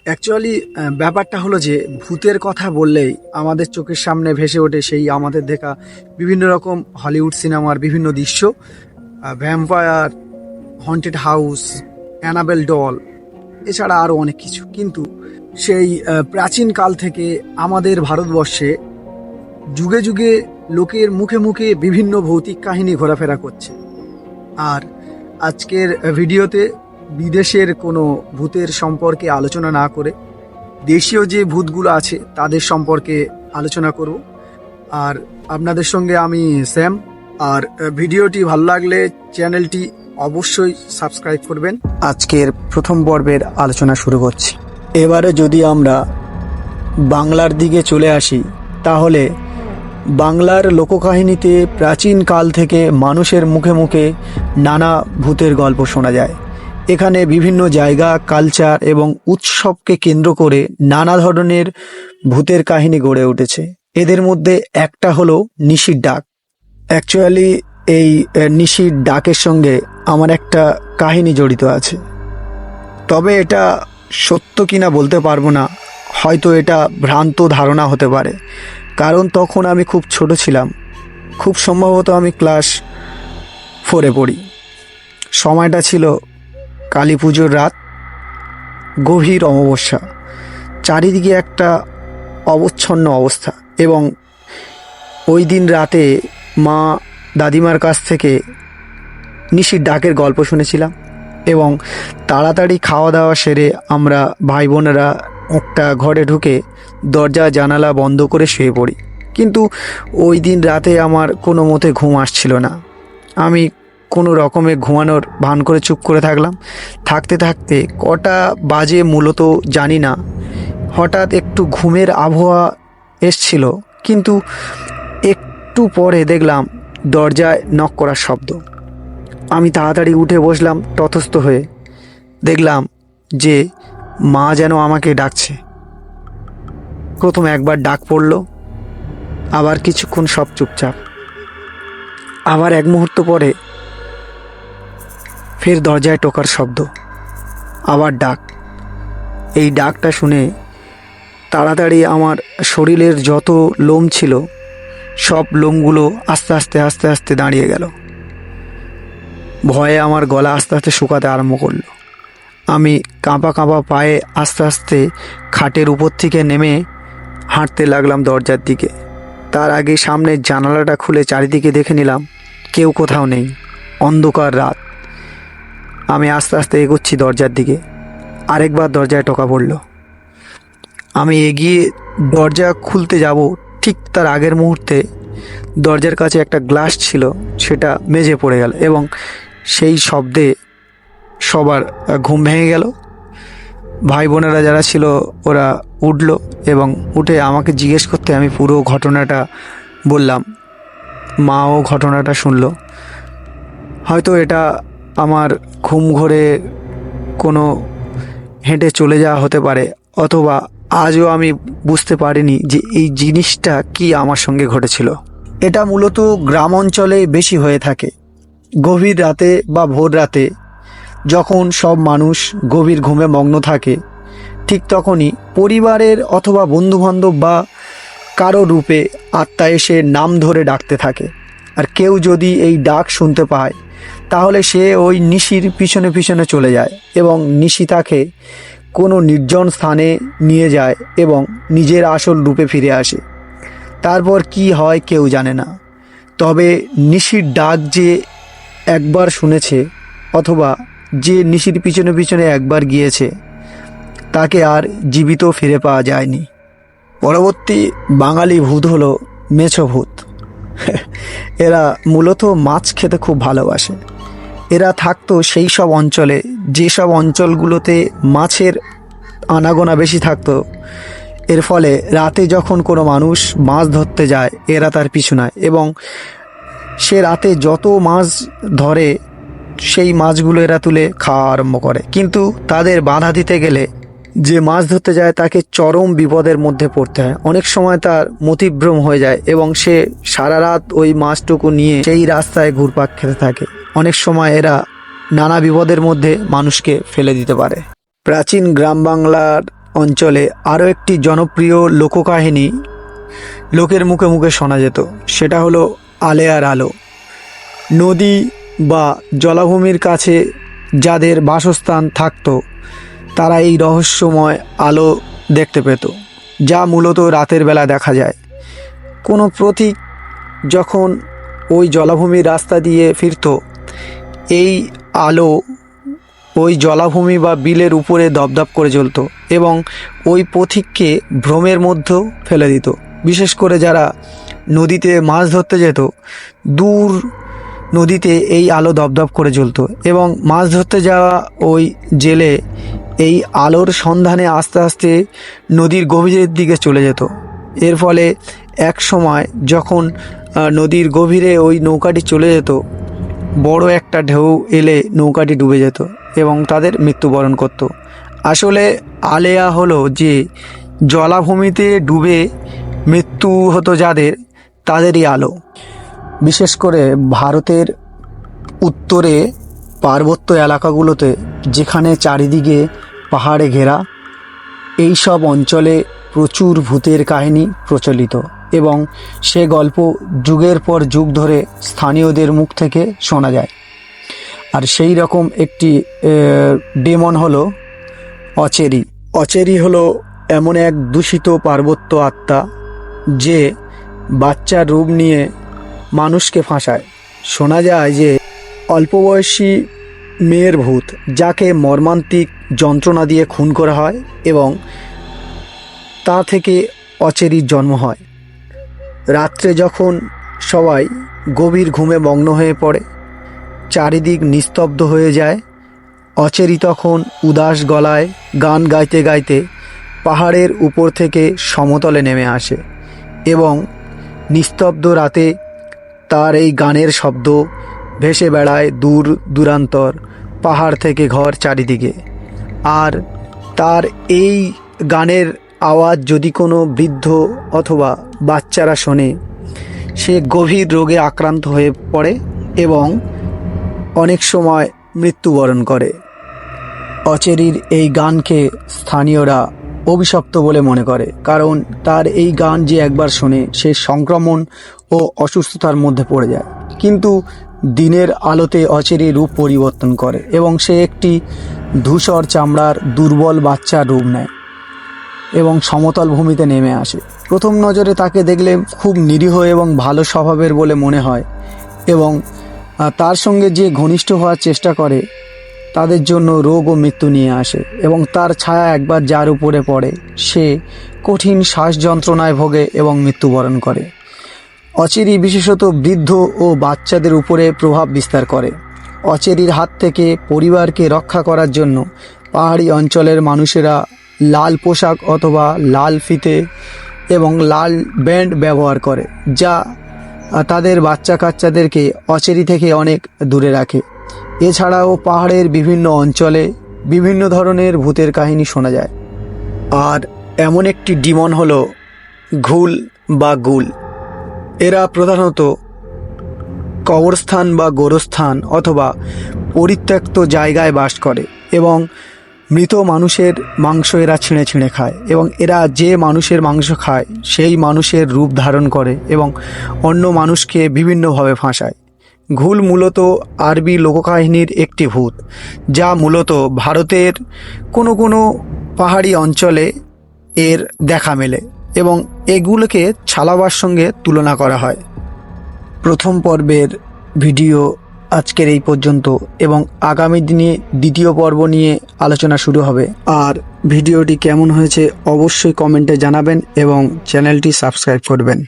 Actually ব্যাপারটা হলো যে ভূতের কথা বললেই আমাদের চোখের সামনে ভেসে ওঠে সেই আমাদের দেখা বিভিন্ন রকম হলিউড সিনেমার বিভিন্ন দৃশ্য, vampire, haunted house, Annabelle doll, এছাড়া আরও অনেক কিছু। কিন্তু সেই প্রাচীন কাল থেকে আমাদের ভারতবর্ষে যুগে যুগে লোকের মুখে মুখে বিভিন্ন ভৌতিক কাহিনী ঘোরাফেরা করছে। আর আজকের ভিডিওতে বিদেশের কোনো ভূতের সম্পর্কে আলোচনা না করে দেশীয় যে ভূতগুলো আছে তাদের সম্পর্কে আলোচনা করব। আর আপনাদের সঙ্গে আমি স্যাম। আর ভিডিওটি ভালো লাগলে চ্যানেলটি অবশ্যই সাবস্ক্রাইব করবেন। আজকের প্রথম পর্বের আলোচনা শুরু করছি। এবারে যদি আমরা বাংলার দিকে চলে আসি, তাহলে বাংলার লোককাহিনীতে প্রাচীন কাল থেকে মানুষের মুখে মুখে নানা ভূতের গল্প শোনা যায়। এখানে বিভিন্ন জায়গা, কালচার এবং উৎসবকে কেন্দ্র করে নানা ধরনের ভূতের কাহিনী গড়ে উঠেছে। এদের মধ্যে একটা হলো নিশির ডাক। অ্যাকচুয়ালি এই নিশির ডাকের সঙ্গে আমার একটা কাহিনী জড়িত আছে, তবে এটা সত্য কিনা বলতে পারবো না। হয়তো এটা ভ্রান্ত ধারণা হতে পারে, কারণ তখন আমি খুব ছোট ছিলাম। খুব সম্ভবত আমি ক্লাস 4-এ পড়ি। সময়টা ছিল কালী পুজোর রাত, গভীর অমাবস্যা, চারিদিকে একটা অবচ্ছন্ন অবস্থা। এবং ওই দিন রাতে মা দাদিমার কাছ থেকে নিশির ডাকের গল্প শুনেছিলাম এবং তাড়াতাড়ি খাওয়া দাওয়া সেরে আমরা ভাই বোনেরা একটা ঘরে ঢুকে দরজা জানালা বন্ধ করে শুয়ে পড়ি। কিন্তু ওই দিন রাতে আমার কোনো মতে ঘুম আসছিল না। আমি কোনো রকমে ঘুমানোর ভান করে চুপ করে থাকলাম। থাকতে থাকতে কটা বাজে মূলত জানি না, হঠাৎ একটু ঘুমের আবহাওয়া এসছিল। কিন্তু একটু পরে দেখলাম দরজায় নক করার শব্দ। আমি তাড়াতাড়ি উঠে বসলাম ততস্থ হয়ে। দেখলাম যে মা যেন আমাকে ডাকছে। প্রথম একবার ডাক পড়ল, আবার কিছুক্ষণ সব চুপচাপ। আবার এক মুহূর্ত পরে ফের দরজায় টোকার শব্দ, আবার ডাক। এই ডাকটা শুনে তাড়াতাড়ি আমার শরীরের যত লোম ছিল সব লোমগুলো আস্তে আস্তে আস্তে আস্তে দাঁড়িয়ে গেল। ভয়ে আমার গলা আস্তে আস্তে শুকাতে আরম্ভ করলো। আমি কাঁপা কাঁপা পায়ে আস্তে আস্তে খাটের উপর থেকে নেমে হাঁটতে লাগলাম দরজার দিকে। তার আগে সামনের জানালাটা খুলে চারিদিকে দেখে নিলাম কেউ কোথাও নেই, অন্ধকার রাত। আমি আস্তে আস্তে এগোচ্ছি দরজার দিকে। আরেকবার দরজায় টোকা পড়ল। আমি এগিয়ে দরজা খুলতে যাব, ঠিক তার আগের মুহূর্তে দরজার কাছে একটা গ্লাস ছিল, সেটা মেঝে পড়ে গেল এবং সেই শব্দে সবার ঘুম ভেঙে গেল। ভাই বোনেরা যারা ছিল ওরা উঠল এবং উঠে আমাকে জিজ্ঞেস করতে আমি পুরো ঘটনাটা বললাম। মাও ঘটনাটা শুনল। হয়তো এটা আমার ঘুম ঘোরে কোনো হেঁটে চলে যাওয়া হতে পারে, অথবা আজও আমি বুঝতে পারিনি যে এই জিনিসটা কি আমার সঙ্গে ঘটেছিল। এটা মূলত গ্রাম অঞ্চলে বেশি হয়ে থাকে। গভীর রাতে বা ভোর রাতে যখন সব মানুষ গভীর ঘুমে মগ্ন থাকে, ঠিক তখনই পরিবারের অথবা বন্ধুবান্ধব বা কারো রূপে আত্মা এসে নাম ধরে ডাকতে থাকে। আর কেউ যদি এই ডাক শুনতে পায় তাহলে সে ওই নিশির পিছনে পিছনে চলে যায় এবং নিশি তাকে কোনো নির্জন স্থানে নিয়ে যায় এবং নিজের আসল রূপে ফিরে আসে। তারপর কি হয় কেউ জানে না। তবে নিশির ডাক যে একবার শুনেছে অথবা যে নিশির পিছনে পিছনে একবার গিয়েছে তাকে আর জীবিত ফিরে পাওয়া যায়নি। পরবর্তী বাঙালি ভূত হলো মেছো ভূত। এরা মূলত মাছ খেতে খুব ভালোবাসে। এরা থাকতো সেই সব অঞ্চলে যেসব অঞ্চলগুলোতে মাছের আনাগোনা বেশি থাকতো। এর ফলে রাতে যখন কোনো মানুষ মাছ ধরতে যায় এরা তার পিছু নেয় এবং সে রাতে যত মাছ ধরে সেই মাছগুলো এরা তুলে খাওয়া আরম্ভ করে। কিন্তু তাদের বাধা দিতে গেলে যে মাছ ধরতে যায় তাকে চরম বিপদের মধ্যে পড়তে হয়। অনেক সময় তার মতিভ্রম হয়ে যায় এবং সে সারা রাত ওই মাছটুকু নিয়ে সেই রাস্তায় ঘুরপাক খেতে থাকে। অনেক সময় এরা নানা বিপদের মধ্যে মানুষকে ফেলে দিতে পারে। প্রাচীন গ্রাম বাংলার অঞ্চলে আরও একটি জনপ্রিয় লোককাহিনী লোকের মুখে মুখে শোনা যেত, সেটা হলো আলেয়ার আলো। নদী বা জলাভূমির কাছে যাদের বাসস্থান থাকতো তারা এই রহস্যময় আলো দেখতে পেত, যা মূলত রাতের বেলা দেখা যায়। কোনো পথিক যখন ওই জলাভূমির রাস্তা দিয়ে ফিরত, এই আলো ওই জলাভূমি বা বিলের উপরে দপদপ করে জ্বলত এবং ওই পথিককে ভ্রমের মধ্যে ফেলে দিত। বিশেষ করে যারা নদীতে মাছ ধরতে যেত, দূর নদীতে এই আলো দপদপ করে জ্বলত এবং মাছ ধরতে যাওয়া ওই জেলে এই আলোর সন্ধানে আস্তে আস্তে নদীর গভীরের দিকে চলে যেত। এর ফলে এক সময় যখন নদীর গভীরে ওই নৌকাটি চলে যেত, বড় একটা ঢেউ এলে নৌকাটি ডুবে যেত এবং তাদের মৃত্যুবরণ করত। আসলে আলেয়া হলো যে জলাভূমিতে ডুবে মৃত্যু হতো যাদের, তাদেরই আলো। বিশেষ করে ভারতের উত্তরে পার্বত্য এলাকাগুলোতে, যেখানে চারিদিকে পাহাড়ে ঘেরা, এই সব অঞ্চলে প্রচুর ভূতের কাহিনী প্রচলিত এবং সে গল্প যুগের পর যুগ ধরে স্থানীয়দের মুখ থেকে শোনা যায়। আর সেই রকম একটি ডেমন হলো অচেরি। অচেরি হলো এমন এক দূষিত পার্বত্য আত্মা যে বাচ্চার রূপ নিয়ে মানুষকে ফাঁসায়। শোনা যায় যে অল্প বয়সী মেয়ের ভূত, যাকে মর্মান্তিক যন্ত্রণা দিয়ে খুন করা হয় এবং তা থেকে অচেরির জন্ম হয়। রাত্রে যখন সবাই গভীর ঘুমে মগ্ন হয়ে পড়ে, চারিদিক নিস্তব্ধ হয়ে যায়, অচেরি তখন উদাস গলায় গান গাইতে গাইতে পাহাড়ের উপর থেকে সমতলে নেমে আসে এবং নিস্তব্ধ রাতে তার এই গানের শব্দ ভেসে বেড়ায় দূর দূরান্তর, পাহাড় থেকে ঘর চারিদিকে। আর তার এই গানের আওয়াজ যদি কোনো বৃদ্ধ অথবা বাচ্চারা শোনে, সে গভীর রোগে আক্রান্ত হয়ে পড়ে এবং অনেক সময় মৃত্যুবরণ করে। অচেরির এই গানকে স্থানীয়রা অভিশপ্ত বলে মনে করে, কারণ তার এই গান যে একবার শোনে, সে সংক্রমণ ও অসুস্থতার মধ্যে পড়ে যায়। কিন্তু দিনের আলোতে অচেরি রূপ পরিবর্তন করে এবং সে একটি ধূসর চামড়ার দুর্বল বাচ্চার রূপ নেয় এবং সমতল ভূমিতে নেমে আসে। প্রথম নজরে তাকে দেখলে খুব নিরীহ এবং ভালো স্বভাবের বলে মনে হয় এবং তার সঙ্গে যে ঘনিষ্ঠ হওয়ার চেষ্টা করে তাদের জন্য রোগ ও মৃত্যু নিয়ে আসে এবং তার ছায়া একবার যার উপরে পড়ে, সে কঠিন শ্বাস যন্ত্রণায় ভোগে এবং মৃত্যুবরণ করে। অচেরি বিশেষত বৃদ্ধ ও বাচ্চাদের উপরে প্রভাব বিস্তার করে। অচেরির হাত থেকে পরিবারকে রক্ষা করার জন্য পাহাড়ি অঞ্চলের মানুষেরা লাল পোশাক অথবা লাল ফিতে এবং লাল ব্যান্ড ব্যবহার করে, যা তাদের বাচ্চা কাচ্চাদেরকে অচেরি থেকে অনেক দূরে রাখে। এছাড়াও পাহাড়ের বিভিন্ন অঞ্চলে বিভিন্ন ধরনের ভূতের কাহিনী শোনা যায়। আর এমন একটি ডিমন হলো ঘুল বা গুল। এরা প্রধানত কবরস্থান বা গোরস্থান অথবা পরিত্যক্ত জায়গায় বাস করে এবং মৃত মানুষের মাংস এরা ছিঁড়ে ছিঁড়ে খায় এবং এরা যে মানুষের মাংস খায় সেই মানুষের রূপ ধারণ করে এবং অন্য মানুষকে বিভিন্নভাবে ফাঁসায়। ঘুল মূলত আরবি লোককাহিনীর একটি ভূত, যা মূলত ভারতের কোনো কোনো পাহাড়ি অঞ্চলে এর দেখা মেলে এবং এগুলোকে ছালাবার সঙ্গে তুলনা করা হয়। প্রথম পর্বের ভিডিও আজকের এই পর্যন্ত এবং আগামী দিনে দ্বিতীয় পর্ব নিয়ে আলোচনা শুরু হবে। আর ভিডিওটি কেমন হয়েছে অবশ্যই কমেন্টে জানাবেন এবং চ্যানেলটি সাবস্ক্রাইব করবেন।